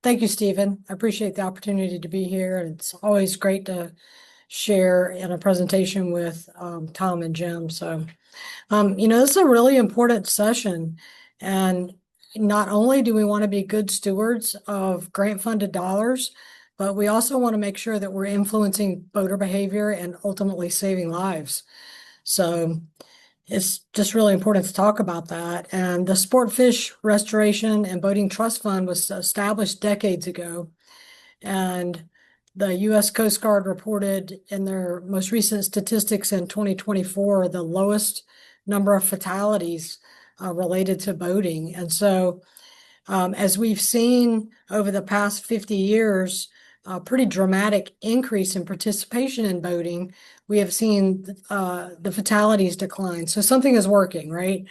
Thank you, Stephen. I appreciate the opportunity to be here. It's always great to share in a presentation with Tom and Jim. So, this is a really important session. And not only do we want to be good stewards of grant-funded dollars, but we also want to make sure that we're influencing voter behavior and ultimately saving lives. So it's just really important to talk about that. And the Sportfish Restoration and Boating Trust Fund was established decades ago. And the U.S. Coast Guard reported in their most recent statistics in 2024 the lowest number of fatalities related to boating. And so, as we've seen over the past 50 years, a pretty dramatic increase in participation in boating, we have seen the fatalities decline. So something is working, right?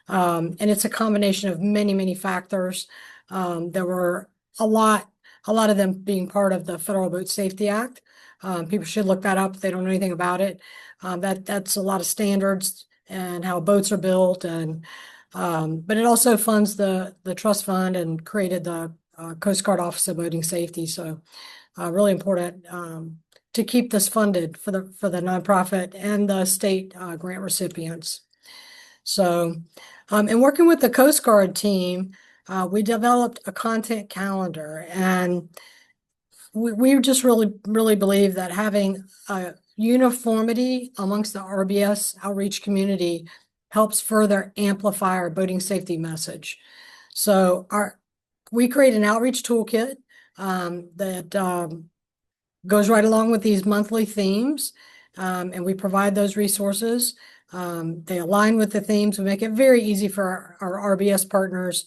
And it's a combination of many, many factors. There were a lot of them being part of the Federal Boat Safety Act. People should look that up if they don't know anything about it. That's a lot of standards and how boats are built, and but it also funds the trust fund and created the Coast Guard Office of Boating Safety. So really important to keep this funded for the nonprofit and the state grant recipients. So, in working with the Coast Guard team, we developed a content calendar, and we just really believe that having a uniformity amongst the RBS outreach community helps further amplify our boating safety message. So we create an outreach toolkit that goes right along with these monthly themes, and we provide those resources. They align with the themes and make it very easy for our RBS partners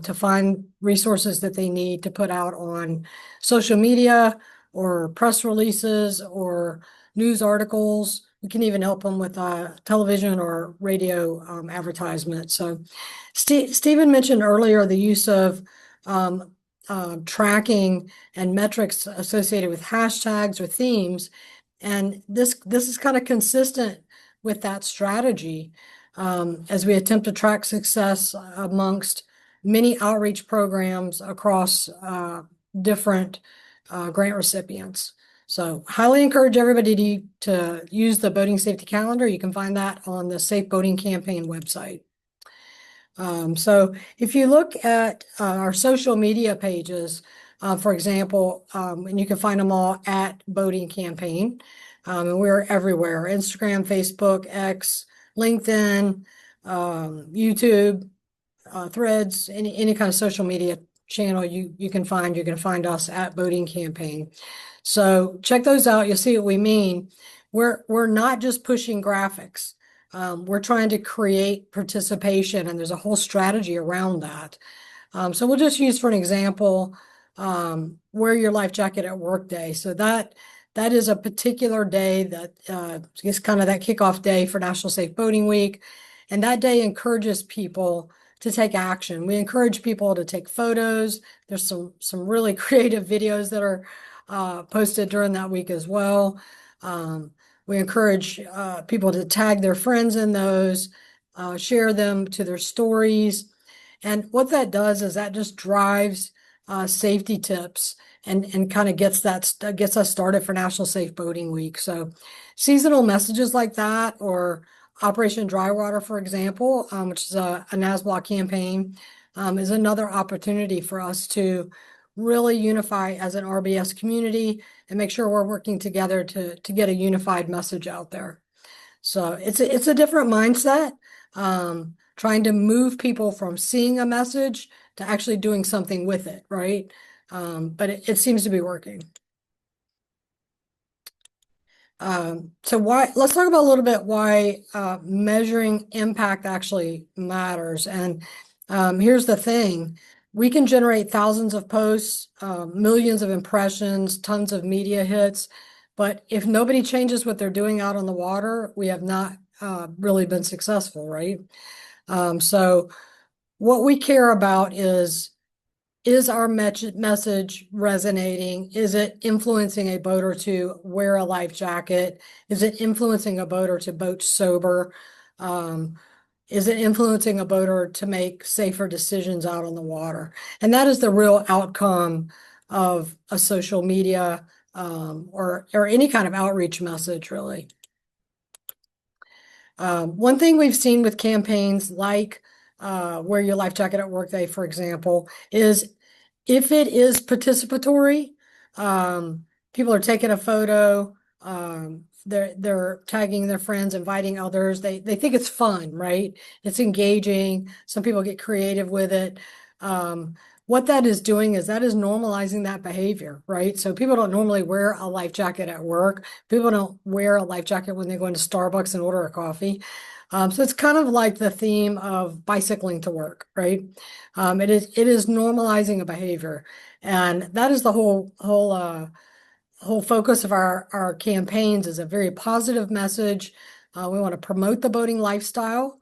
to find resources that they need to put out on social media or press releases or news articles. We can even help them with television or radio advertisement. So Stephen mentioned earlier the use of tracking and metrics associated with hashtags or themes. And this is kind of consistent with that strategy as we attempt to track success amongst many outreach programs across different grant recipients. So highly encourage everybody to use the boating safety calendar. You can find that on the Safe Boating Campaign website. So if you look at our social media pages, for example, and you can find them all at Boating Campaign, and we're everywhere: Instagram, Facebook, X, LinkedIn, YouTube, Threads, any kind of social media channel you can find. You're going to find us at Boating Campaign. So check those out. You'll see what we mean. We're not just pushing graphics. We're trying to create participation, and there's a whole strategy around that. So we'll just use for an example, wear your life jacket at work day. So that is a particular day that is kind of that kickoff day for National Safe Boating Week. And that day encourages people to take action. We encourage people to take photos. There's some really creative videos that are posted during that week as well. We encourage people to tag their friends in those, share them to their stories. And what that does is that just drives safety tips and kind of gets us started for National Safe Boating Week. So seasonal messages like that, or Operation Drywater, for example, which is a NASBLOC campaign, is another opportunity for us to really unify as an RBS community and make sure we're working together to get a unified message out there. So it's a different mindset, trying to move people from seeing a message to actually doing something with it, right? But it seems to be working. So let's talk about a little bit why measuring impact actually matters. And here's the thing. We can generate thousands of posts, millions of impressions, tons of media hits, but if nobody changes what they're doing out on the water, we have not really been successful, right? So what we care about is our message resonating? Is it influencing a boater to wear a life jacket? Is it influencing a boater to boat sober? Is it influencing a boater to make safer decisions out on the water? And that is the real outcome of a social media or any kind of outreach message, really. One thing we've seen with campaigns like Wear Your Life Jacket at Work Day, for example, is if it is participatory, people are taking a photo, they're tagging their friends, inviting others. They think it's fun, right? It's engaging. Some people get creative with it. What that is doing is that is normalizing that behavior, right? So people don't normally wear a life jacket at work. People don't wear a life jacket when they go into Starbucks and order a coffee. So it's kind of like the theme of bicycling to work, right? It is normalizing a behavior, and that is the whole focus of our campaigns is a very positive message. We want to promote the boating lifestyle.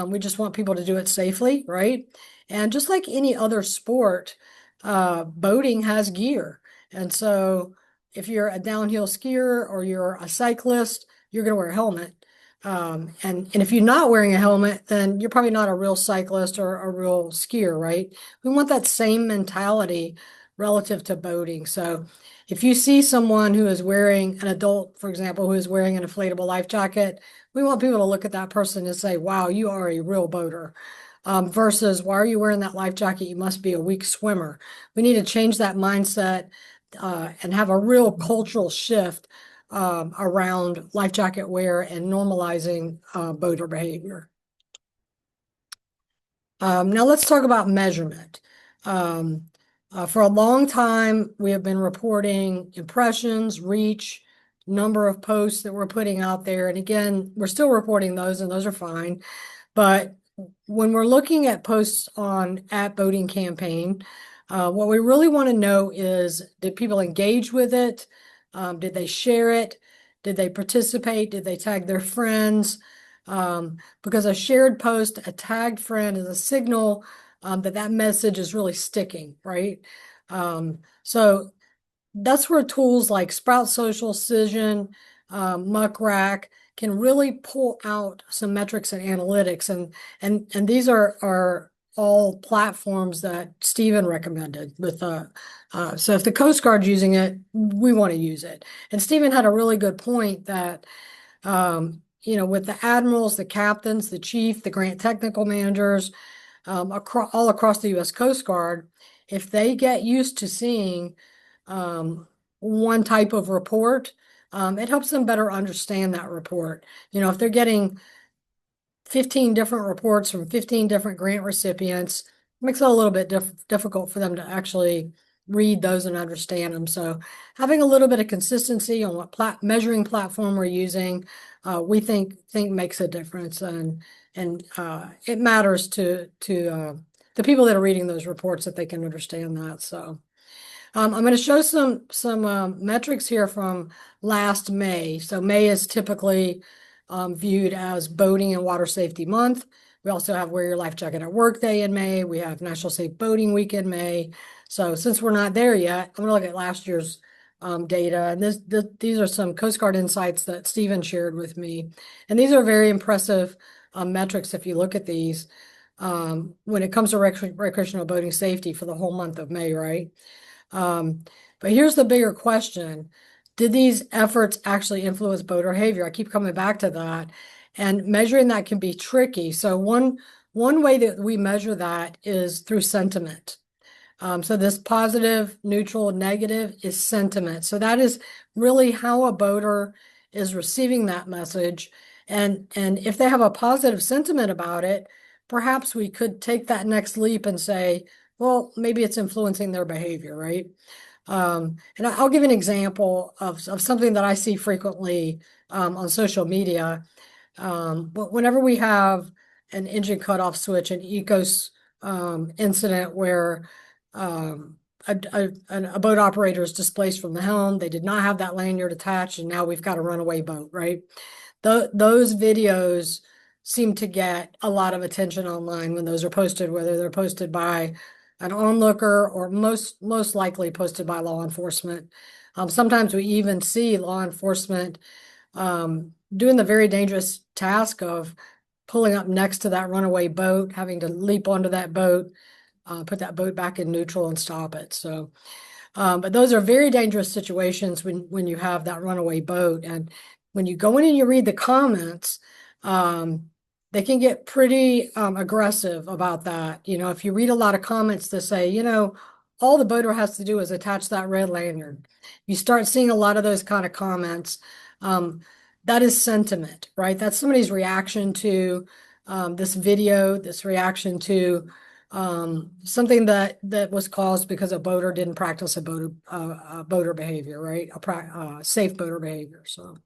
We just want people to do it safely, right? And just like any other sport, boating has gear. And so if you're a downhill skier or you're a cyclist, you're going to wear a helmet. And if you're not wearing a helmet, then you're probably not a real cyclist or a real skier, right? We want that same mentality relative to boating. So if you see someone who is wearing, an adult, for example, who is wearing an inflatable life jacket, we want people to look at that person and say, wow, you are a real boater. Versus, why are you wearing that life jacket? You must be a weak swimmer. We need to change that mindset and have a real cultural shift around life jacket wear and normalizing boater behavior. Now let's talk about measurement. For a long time, we have been reporting impressions, reach, number of posts that we're putting out there. And again, we're still reporting those, and those are fine. But when we're looking at posts on @Boating Campaign, what we really want to know is, did people engage with it? Did they share it? Did they participate? Did they tag their friends? Because a shared post, a tagged friend is a signal that message is really sticking, right? So that's where tools like Sprout Social, Cision, Muck Rack can really pull out some metrics and analytics, and these are all platforms that Stephen recommended with so if the Coast Guard's using it, we want to use it. And Stephen had a really good point that with the admirals, the captains, the chief, the grant technical managers, all across the U.S. Coast Guard, if they get used to seeing one type of report, it helps them better understand that report. If they're getting 15 different reports from 15 different grant recipients, it makes it a little bit difficult for them to actually read those and understand them. So having a little bit of consistency on what measuring platform we're using, we think makes a difference, and it matters to the people that are reading those reports that they can understand that. So I'm going to show some metrics here from last May. So May is typically viewed as Boating and Water Safety Month. We also have Wear Your Life Jacket at Work Day in May. We have National Safe Boating Week in May. So since we're not there yet, I'm going to look at last year's data. And these are some Coast Guard insights that Stephen shared with me. And these are very impressive metrics if you look at these when it comes to recreational boating safety for the whole month of May, right? But here's the bigger question. Did these efforts actually influence boater behavior? I keep coming back to that. And measuring that can be tricky. So one way that we measure that is through sentiment. So this positive, neutral, negative is sentiment. So that is really how a boater is receiving that message. And if they have a positive sentiment about it, perhaps we could take that next leap and say, well, maybe it's influencing their behavior, right? And I'll give an example of something that I see frequently on social media. But whenever we have an engine cutoff switch, an ECOS incident where a boat operator is displaced from the helm, they did not have that lanyard attached, and now we've got a runaway boat, right? Those videos seem to get a lot of attention online when those are posted, whether they're posted by an onlooker or most likely posted by law enforcement. Sometimes we even see law enforcement doing the very dangerous task of pulling up next to that runaway boat, having to leap onto that boat, put that boat back in neutral and stop it. So, but those are very dangerous situations when you have that runaway boat. And when you go in and you read the comments, they can get pretty aggressive about that. You know, if you read a lot of comments that say, you know, all the boater has to do is attach that red lanyard. You start seeing a lot of those kind of comments. That is sentiment, right? That's somebody's reaction to this video, this reaction to something that was caused because a boater didn't practice a boater behavior, right? Safe boater behavior. So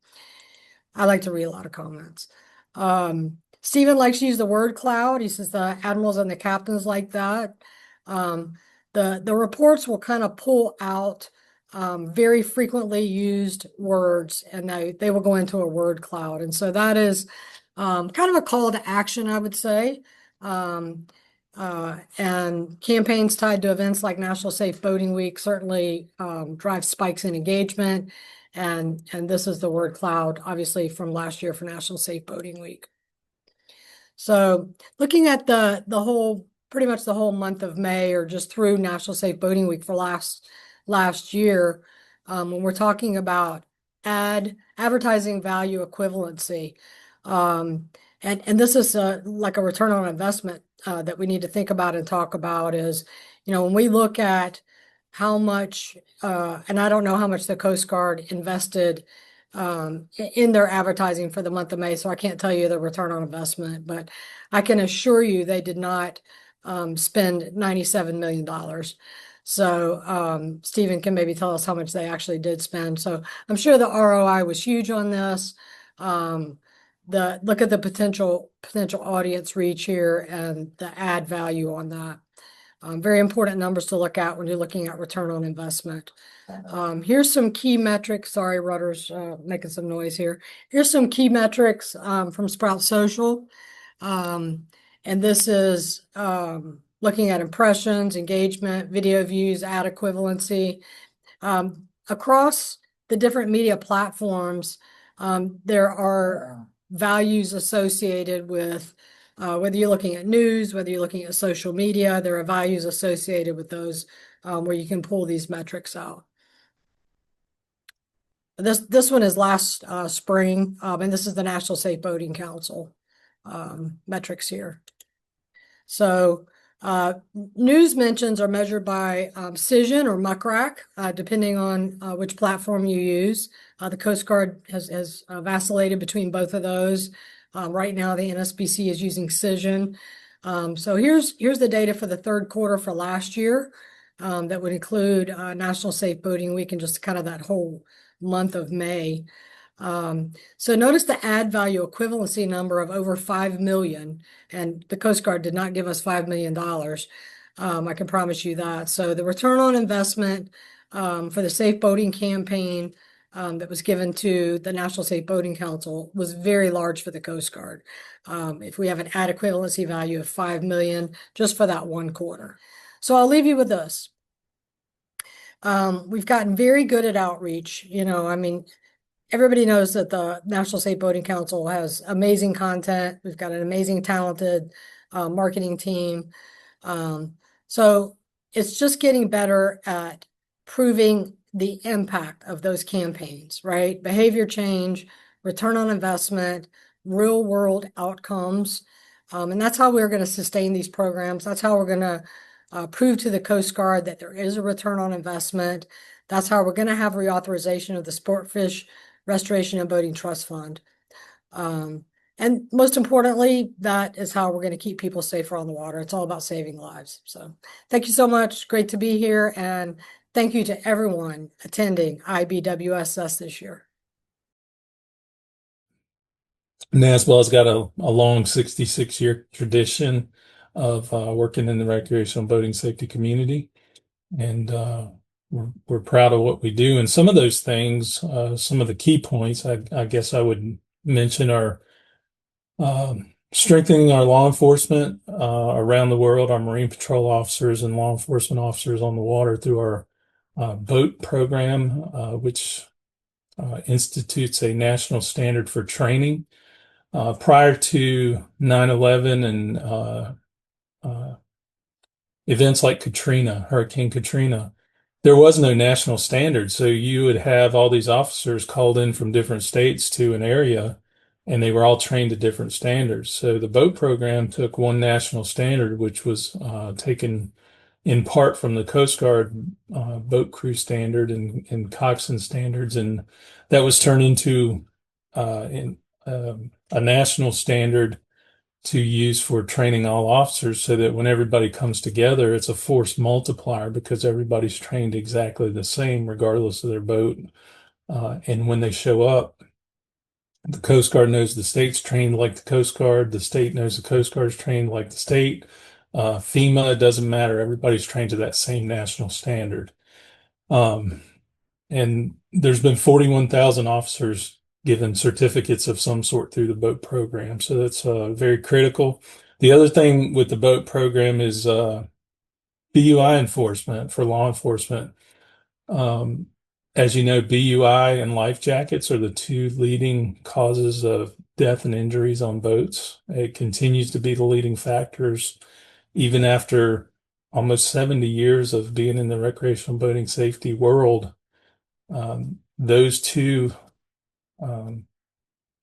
I like to read a lot of comments. Stephen likes to use the word cloud. He says the admirals and the captains like that. The reports will kind of pull out very frequently used words, and they will go into a word cloud. And so that is kind of a call to action, I would say. And campaigns tied to events like National Safe Boating Week certainly drive spikes in engagement. And this is the word cloud, obviously, from last year for National Safe Boating Week. So looking at the whole, pretty much the whole month of May, or just through National Safe Boating Week for last year, when we're talking about advertising value equivalency, and this is like a return on investment that we need to think about and talk about is, you know, when we look at how much, and I don't know how much the Coast Guard invested in their advertising for the month of May, so I can't tell you the return on investment, but I can assure you they did not spend $97 million. So Stephen can maybe tell us how much they actually did spend. So I'm sure the ROI was huge on this. Look at the potential audience reach here and the ad value on that. Very important numbers to look at when you're looking at return on investment. Here's some key metrics. Sorry, rudder's making some noise here. Here's some key metrics from Sprout Social. And this is looking at impressions, engagement, video views, ad equivalency. Across the different media platforms, there are values associated with whether you're looking at news, whether you're looking at social media, there are values associated with those where you can pull these metrics out. This one is last spring, and this is the National Safe Boating Council metrics here. So news mentions are measured by Cision or Muck Rack, depending on which platform you use. The Coast Guard has vacillated between both of those. Right now, the NSBC is using Cision. So here's the data for the third quarter for last year that would include National Safe Boating Week and just kind of that whole month of May. So notice the ad value equivalency number of over 5 million, and the Coast Guard did not give us $5 million. I can promise you that. So the return on investment for the Safe Boating campaign that was given to the National Safe Boating Council was very large for the Coast Guard. If we have an ad equivalency value of 5 million just for that one quarter. So I'll leave you with this. We've gotten very good at outreach. You know, I mean, everybody knows that the National Safe Boating Council has amazing content. We've got an amazing, talented marketing team. So it's just getting better at proving the impact of those campaigns, right? Behavior change, return on investment, real world outcomes. And that's how we're going to sustain these programs. That's how we're going to prove to the Coast Guard that there is a return on investment. That's how we're going to have reauthorization of the Sportfish Restoration and Boating Trust Fund. And most importantly, that is how we're going to keep people safer on the water. It's all about saving lives. So thank you so much. Great to be here. And thank you to everyone attending IBWSS this year. NASBA has got a long 66-year tradition of working in the recreational boating safety community. And we're proud of what we do. And some of those things, some of the key points, I guess I would mention are strengthening our law enforcement around the world, our Marine Patrol officers and law enforcement officers on the water through our BOAT program, which institutes a national standard for training Prior to 9/11 and events like Hurricane Katrina, there was no national standard. So you would have all these officers called in from different states to an area, and they were all trained to different standards. So the boat program took one national standard, which was taken in part from the Coast Guard boat crew standard and coxswain standards, and that was turned into a national standard to use for training all officers, so that when everybody comes together, it's a force multiplier because everybody's trained exactly the same, regardless of their boat. And when they show up, the Coast Guard knows the state's trained like the Coast Guard. The state knows the Coast Guard's trained like the state. FEMA, it doesn't matter. Everybody's trained to that same national standard. And there's been 41,000 officers given certificates of some sort through the boat program. So that's very critical. The other thing with the boat program is BUI enforcement for law enforcement. As you know, BUI and life jackets are the two leading causes of death and injuries on boats. It continues to be the leading factors, even after almost 70 years of being in the recreational boating safety world. Those two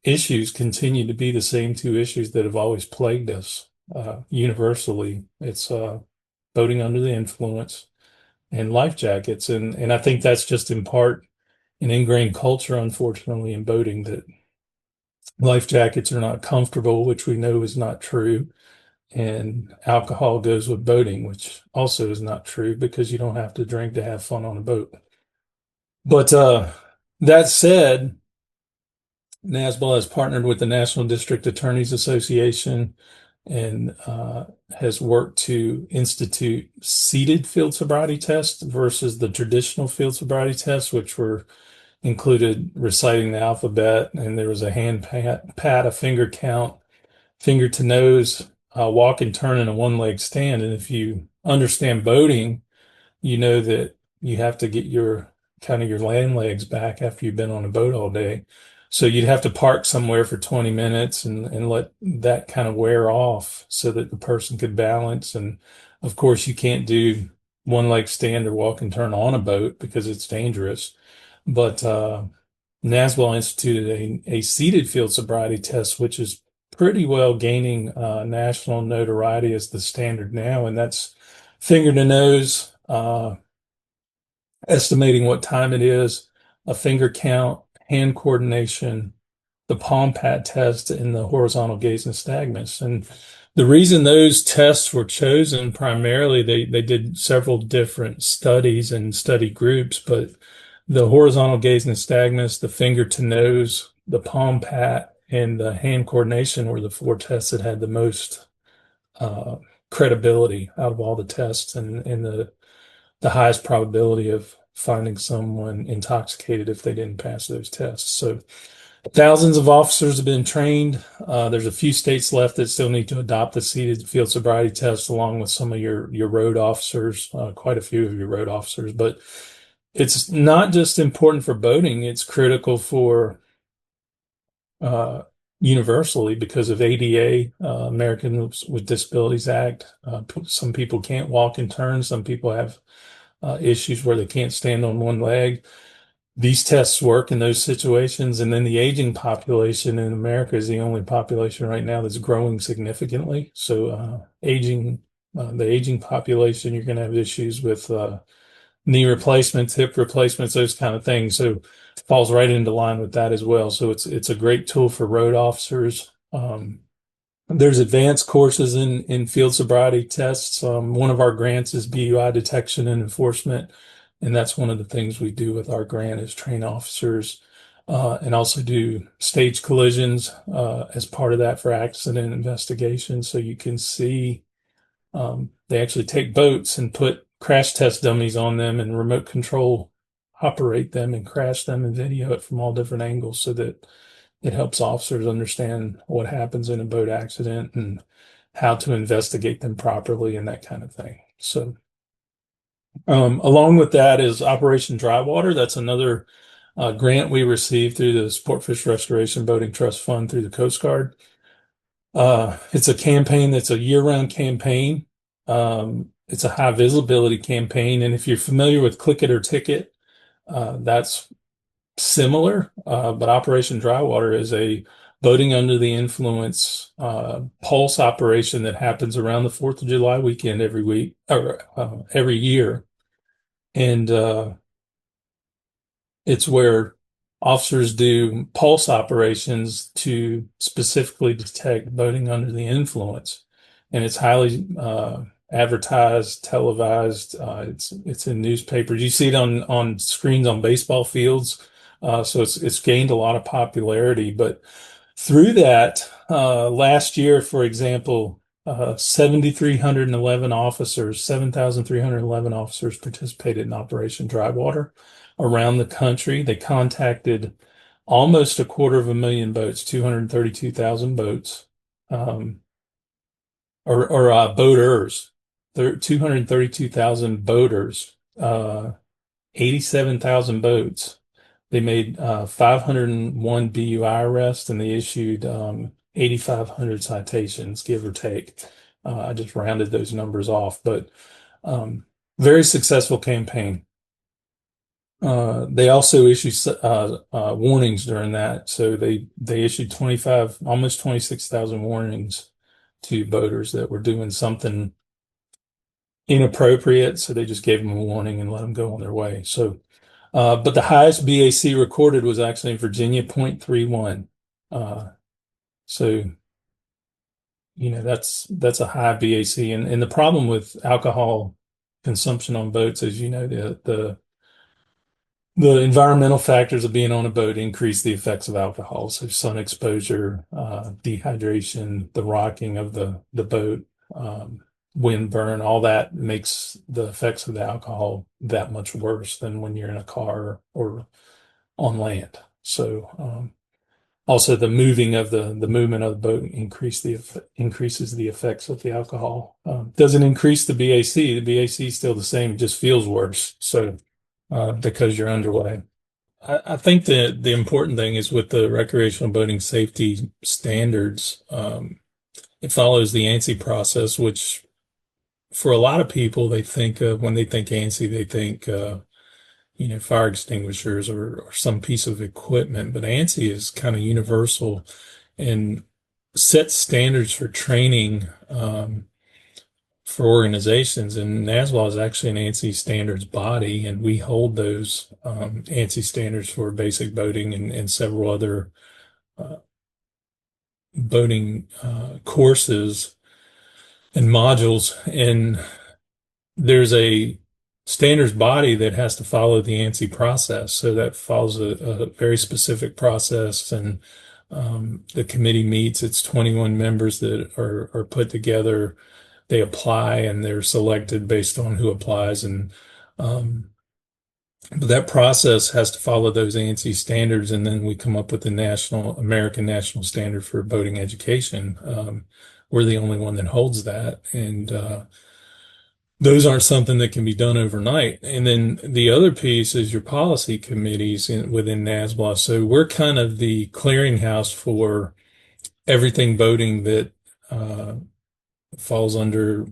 issues continue to be the same two issues that have always plagued us universally. It's boating under the influence and life jackets. And I think that's just in part an ingrained culture, unfortunately, in boating, that life jackets are not comfortable, which we know is not true. And alcohol goes with boating, which also is not true, because you don't have to drink to have fun on a boat. But that said, NASBL has partnered with the National District Attorneys Association and has worked to institute seated field sobriety tests versus the traditional field sobriety tests, which were included reciting the alphabet, and there was a hand pat, a finger count, finger to nose, walk and turn in a one-leg stand. And if you understand boating, you know that you have to get your land legs back after you've been on a boat all day. So you'd have to park somewhere for 20 minutes and let that kind of wear off so that the person could balance. And of course, you can't do one leg stand or walk and turn on a boat because it's dangerous. But NASBL instituted a seated field sobriety test, which is pretty well gaining national notoriety as the standard now. And that's finger to nose, estimating what time it is, a finger count, hand coordination, the palm pat test, and the horizontal gaze nystagmus. And the reason those tests were chosen, primarily, they did several different studies and study groups, but the horizontal gaze nystagmus, the finger to nose, the palm pat, and the hand coordination were the four tests that had the most credibility out of all the tests, and the highest probability of finding someone intoxicated if they didn't pass those tests. So thousands of officers have been trained. There's a few states left that still need to adopt the seated field sobriety test, along with some of your road officers, quite a few of your road officers. But it's not just important for boating, it's critical for universally because of ADA, Americans with Disabilities Act. Some people can't walk and turn. Some people have issues where they can't stand on one leg. These tests work in those situations. And then the aging population in America is the only population right now that's growing significantly. So the aging population, you're going to have issues with knee replacements, hip replacements, those kind of things. So it falls right into line with that as well. So it's a great tool for road officers. There's advanced courses in field sobriety tests. One of our grants is BUI detection and enforcement. And that's one of the things we do with our grant is train officers and also do stage collisions as part of that for accident investigation. So you can see they actually take boats and put crash test dummies on them and remote control operate them and crash them and video it from all different angles so that it helps officers understand what happens in a boat accident and how to investigate them properly and that kind of thing. So along with that is Operation Dry Water. That's another grant we received through the Sportfish Restoration Boating Trust Fund through the Coast Guard. It's a campaign that's a year-round campaign. It's a high visibility campaign. And if you're familiar with Click It or Ticket, that's similar. But Operation Drywater is a boating under the influence pulse operation that happens around the 4th of July weekend every week or every year. And it's where officers do pulse operations to specifically detect boating under the influence. And it's highly advertised, televised. It's in newspapers. You see it on screens on baseball fields. So it's gained a lot of popularity. But through that, last year, for example, 7,311 officers participated in Operation Drywater around the country. They contacted almost 250,000 boats, 232,000 boats, or boaters, 232,000 boaters, 87,000 boats. They made 501 BUI arrests, and they issued 8,500 citations, give or take. I just rounded those numbers off, but very successful campaign. They also issued warnings during that. So they issued almost 26,000 warnings to boaters that were doing something inappropriate. So they just gave them a warning and let them go on their way. So, but the highest BAC recorded was actually in Virginia, 0.31. So, that's a high BAC. And the problem with alcohol consumption on boats, as you know, the environmental factors of being on a boat increase the effects of alcohol. So sun exposure, dehydration, the rocking of the boat, wind burn, all that makes the effects of the alcohol that much worse than when you're in a car or on land. So also the movement of the boat increases the effects of the alcohol. Doesn't increase the BAC. The BAC is still the same, it just feels worse. So because you're underway. I think that the important thing is with the recreational boating safety standards, it follows the ANSI process, which for a lot of people, they think of when they think ANSI, they think, fire extinguishers or some piece of equipment. But ANSI is kind of universal and sets standards for training for organizations, and NASWA is actually an ANSI standards body, and we hold those ANSI standards for basic boating and several other boating courses and modules. And there's a standards body that has to follow the ANSI process. So that follows a very specific process, and the committee meets. It's 21 members that are put together. They apply and they're selected based on who applies. And but that process has to follow those ANSI standards. And then we come up with the American National Standard for Boating Education. We're the only one that holds that. And those aren't something that can be done overnight. And then the other piece is your policy committees within NASBLA. So we're kind of the clearinghouse for everything boating that falls under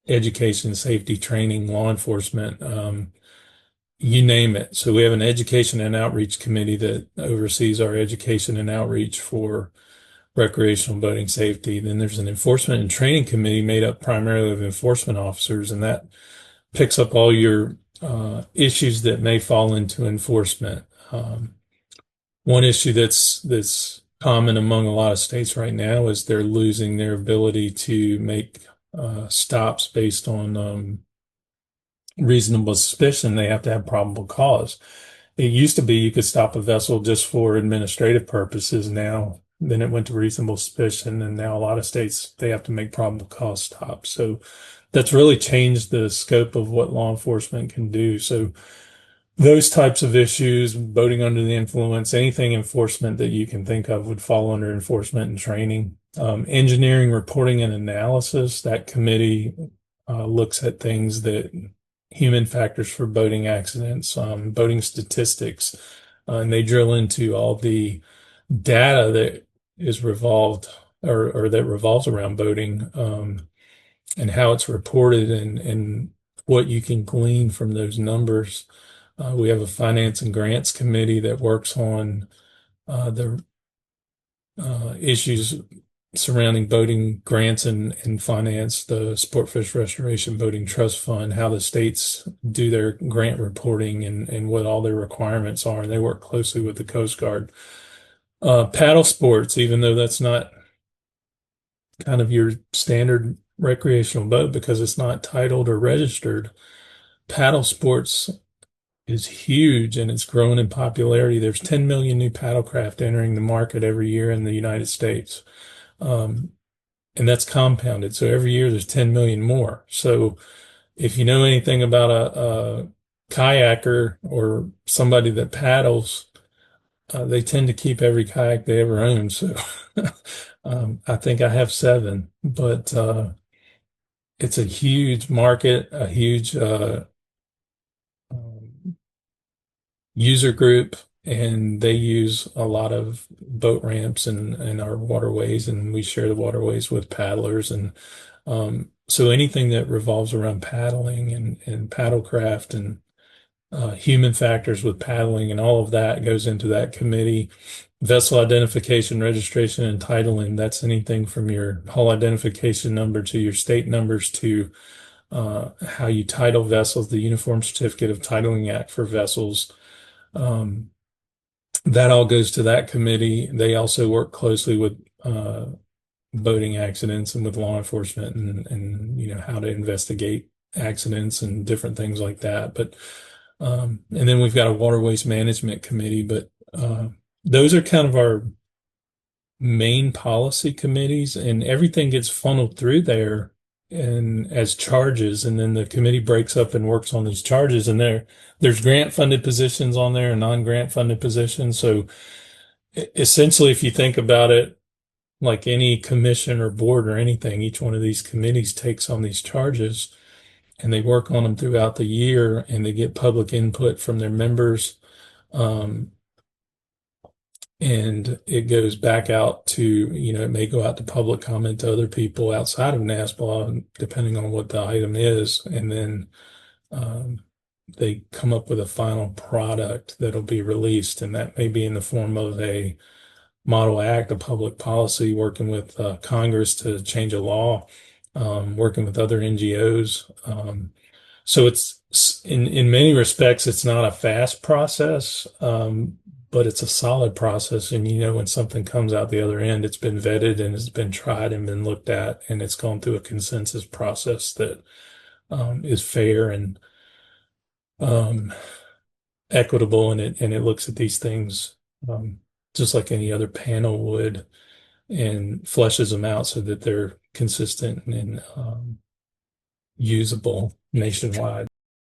education, safety, training, law enforcement, you name it. So we have an education and outreach committee that oversees our education and outreach for recreational boating safety. Then there's an enforcement and training committee made up primarily of enforcement officers, and that picks up all your issues that may fall into enforcement. One issue that's common among a lot of states right now is they're losing their ability to make stops based on reasonable suspicion. They have to have probable cause. It used to be you could stop a vessel just for administrative purposes. Then it went to reasonable suspicion, and now a lot of states, they have to make probable cause stops. So that's really changed the scope of what law enforcement can do. So those types of issues, boating under the influence, anything enforcement that you can think of would fall under enforcement and training. Engineering, reporting, and analysis, that committee looks at things that human factors for boating accidents, boating statistics, and they drill into all the data that is revolved or that revolves around boating, and how it's reported and what you can glean from those numbers. We have a finance and grants committee that works on the issues surrounding boating grants and finance, the Sportfish Restoration Boating Trust Fund, how the states do their grant reporting and what all their requirements are. And they work closely with the Coast Guard. Paddle sports, even though that's not kind of your standard recreational boat because it's not titled or registered, paddle sports is huge and it's growing in popularity. There's 10 million new paddlecraft entering the market every year in the United States. And that's compounded. So every year there's 10 million more. So if you know anything about a kayaker or somebody that paddles, they tend to keep every kayak they ever own. So I think I have 7, but it's a huge market, a huge user group, and they use a lot of boat ramps and our waterways, and we share the waterways with paddlers. And so anything that revolves around paddling and paddlecraft and human factors with paddling and all of that goes into that committee. Vessel identification, registration, and titling, that's anything from your hull identification number to your state numbers to how you title vessels, the Uniform Certificate of Titling Act for vessels. That all goes to that committee. They also work closely with boating accidents and with law enforcement and you know how to investigate accidents and different things like that. But and then we've got a waterways management committee, but those are kind of our main policy committees, and everything gets funneled through there and as charges, and then the committee breaks up and works on these charges. And there's grant funded positions on there and non-grant funded positions. So essentially, if you think about it, like any commission or board or anything, each one of these committees takes on these charges and they work on them throughout the year, and they get public input from their members. And it goes back out to, you know, it may go out to public comment to other people outside of NASBLA, depending on what the item is. And then they come up with a final product that'll be released. And that may be in the form of a model act, a public policy, working with Congress to change a law, working with other NGOs. So it's in many respects, it's not a fast process, but it's a solid process. And you know, when something comes out the other end, it's been vetted and it's been tried and been looked at, and it's gone through a consensus process that is fair and equitable, and it looks at these things just like any other panel would, and fleshes them out so that they're consistent and usable nationwide.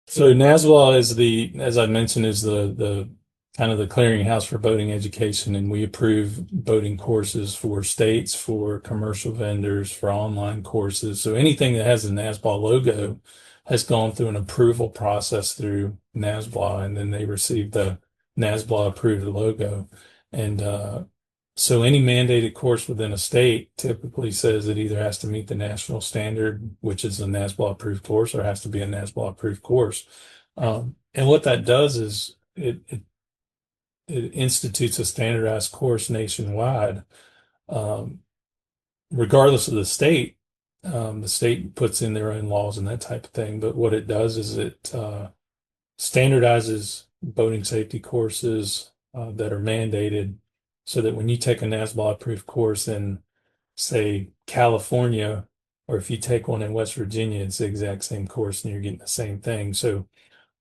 So NASBLA is as I mentioned, is the kind of the clearinghouse for boating education, and we approve boating courses for states, for commercial vendors, for online courses. So anything that has the NASBLA logo has gone through an approval process through NASBLA, and then they receive the NASBLA approved logo. And so any mandated course within a state typically says it either has to meet the national standard, which is a NASBLA approved course, or has to be a NASBLA approved course. And what that does is it institutes a standardized course nationwide, regardless of the state. The state puts in their own laws and that type of thing. But what it does is it standardizes boating safety courses that are mandated, so that when you take a NASBLA approved course in, say, California, or if you take one in West Virginia, it's the exact same course and you're getting the same thing. So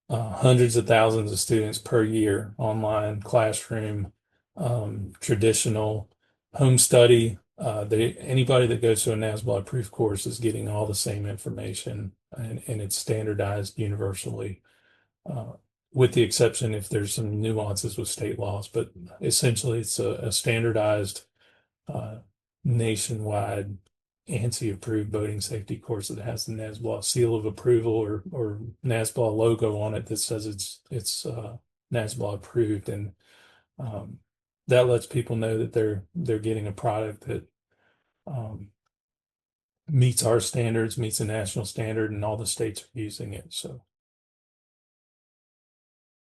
hundreds of thousands of students per year, online, classroom, traditional, home study. Anybody that goes to a NASBLA approved course is getting all the same information, and it's standardized universally, with the exception if there's some nuances with state laws. But essentially, it's a standardized nationwide ANSI approved boating safety course that has the NASBLA seal of approval or NASBLA logo on it that says it's NASBLA approved. And that lets people know that they're getting a product that meets our standards, meets the national standard, and all the states are using it. So